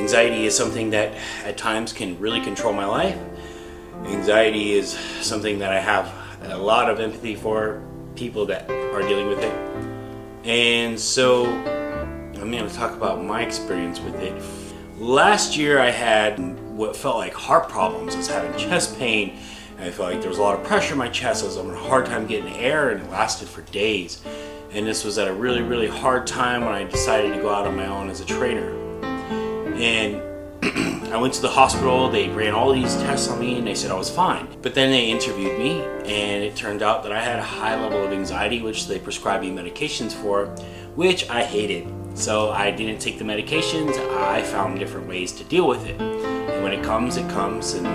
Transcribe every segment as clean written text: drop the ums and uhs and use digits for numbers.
Anxiety is something that at times can really control my life. Anxiety is something that I have a lot of empathy for people that are dealing with it. And so I'm going to talk about my experience with it. Last year I had what felt like heart problems. I was having chest pain, and I felt like there was a lot of pressure in my chest. I was having a hard time getting air, and it lasted for days. And this was at a really, really hard time when I decided to go out on my own as a trainer. And I went to the hospital, they ran all these tests on me, and they said I was fine. But then they interviewed me, and it turned out that I had a high level of anxiety, which they prescribed me medications for, which I hated. So I didn't take the medications. I found different ways to deal with it. And when it comes, and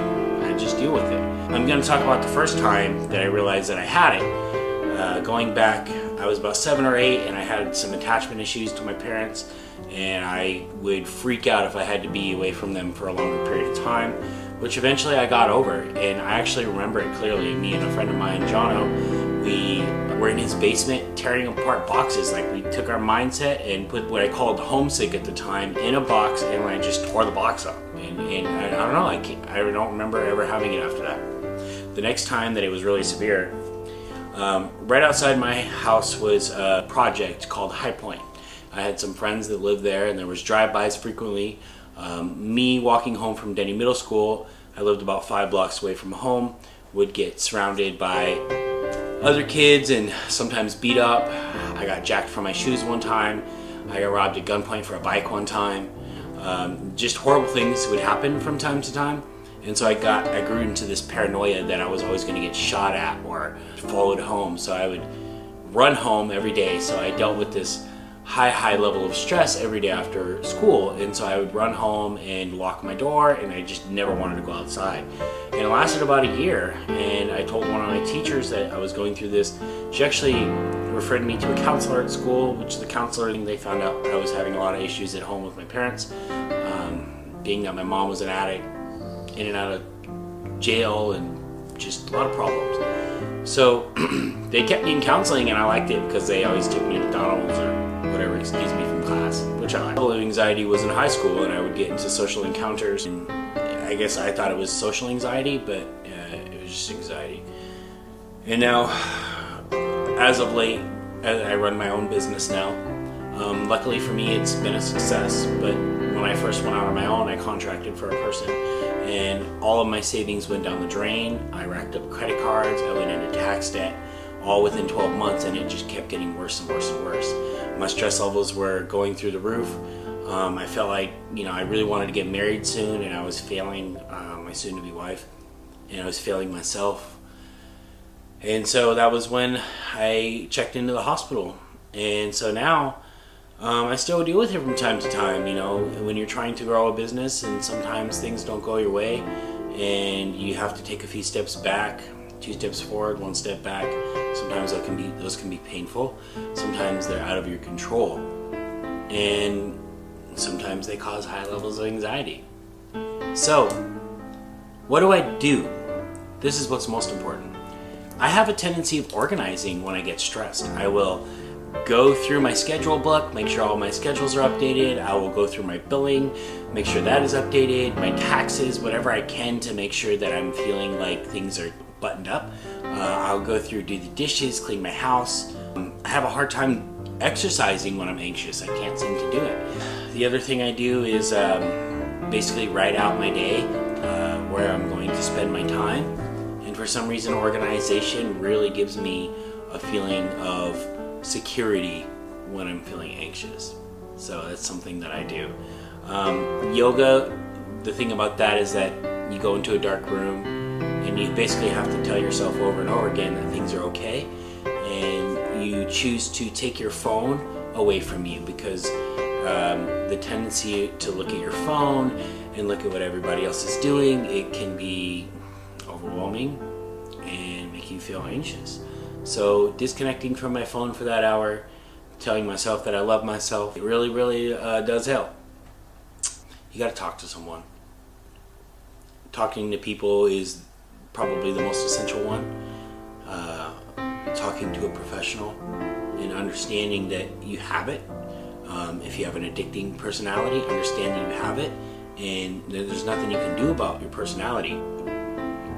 I just deal with it. I'm going to talk about the first time that I realized that I had it. Going back, I was about 7 or 8, and I had some attachment issues to my parents, and I would freak out if I had to be away from them for a longer period of time, which eventually I got over. And I actually remember it clearly. Me and a friend of mine, Jono, we were in his basement tearing apart boxes. Like, we took our mindset and put what I called homesick at the time in a box, and I just tore the box up. And I don't know, I don't remember ever having it after that. The next time that it was really severe, right outside my house was a project called High Point. I had some friends that lived there, and there was drive-bys frequently. Me walking home from Denny Middle School, I lived about 5 blocks away from home, would get surrounded by other kids and sometimes beat up. I got jacked for my shoes one time. I got robbed at gunpoint for a bike one time. Just horrible things would happen from time to time. And so I grew into this paranoia that I was always going to get shot at or followed home. So I would run home every day. So I dealt with this high level of stress every day after school. And so I would run home and lock my door, and I just never wanted to go outside. And it lasted about a year. And I told one of my teachers that I was going through this. She actually referred me to a counselor at school, which the counselor, they found out I was having a lot of issues at home with my parents. Being that my mom was an addict, in and out of jail, and just a lot of problems. So they kept me in counseling, and I liked it because they always took me to McDonald's or whatever, excuse me, from class, which I liked. The level of anxiety was in high school, and I would get into social encounters, and I guess I thought it was social anxiety, but it was just anxiety. And now, as of late, I run my own business now. Luckily for me, it's been a success, but when I first went out on my own, I contracted for a person, and all of my savings went down the drain. I racked up credit cards, I went into tax debt, all within 12 months, and it just kept getting worse and worse and worse. My stress levels were going through the roof. I felt like, I really wanted to get married soon, and I was failing my soon-to-be wife, and I was failing myself. And so that was when I checked into the hospital. And so now, I still deal with it from time to time, when you're trying to grow a business and sometimes things don't go your way and you have to take a few steps back, 2 steps forward, 1 step back. Sometimes those can be painful. Sometimes they're out of your control. And sometimes they cause high levels of anxiety. So, what do I do? This is what's most important. I have a tendency of organizing when I get stressed. I will go through my schedule book, make sure all my schedules are updated. I will go through my billing, make sure that is updated, my taxes, whatever I can to make sure that I'm feeling like things are buttoned up. I'll go through, do the dishes, clean my house. I have a hard time exercising when I'm anxious. I can't seem to do it. The other thing I do is basically write out my day, where I'm going to spend my time. And for some reason, organization really gives me a feeling of security when I'm feeling anxious. So that's something that I do. Yoga, the thing about that is that you go into a dark room and you basically have to tell yourself over and over again that things are okay, and you choose to take your phone away from you, because the tendency to look at your phone and look at what everybody else is doing, it can be overwhelming and make you feel anxious. So disconnecting from my phone for that hour, telling myself that I love myself, it really, really does help. You gotta talk to someone. Talking to people is probably the most essential one. Talking to a professional and understanding that you have it. If you have an addicting personality, understand that you have it, and there's nothing you can do about your personality.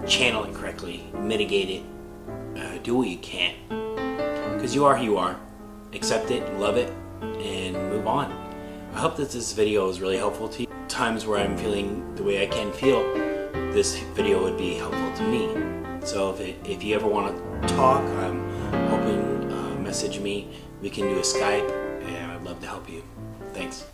Channel it correctly, mitigate it, do what you can, because you are who you are. Accept it, love it, and move on. I hope that this video is really helpful to you. Times where I'm feeling the way I can feel, this video would be helpful to me. So if you ever want to talk, I'm hoping message me. We can do a Skype, and I'd love to help you. Thanks.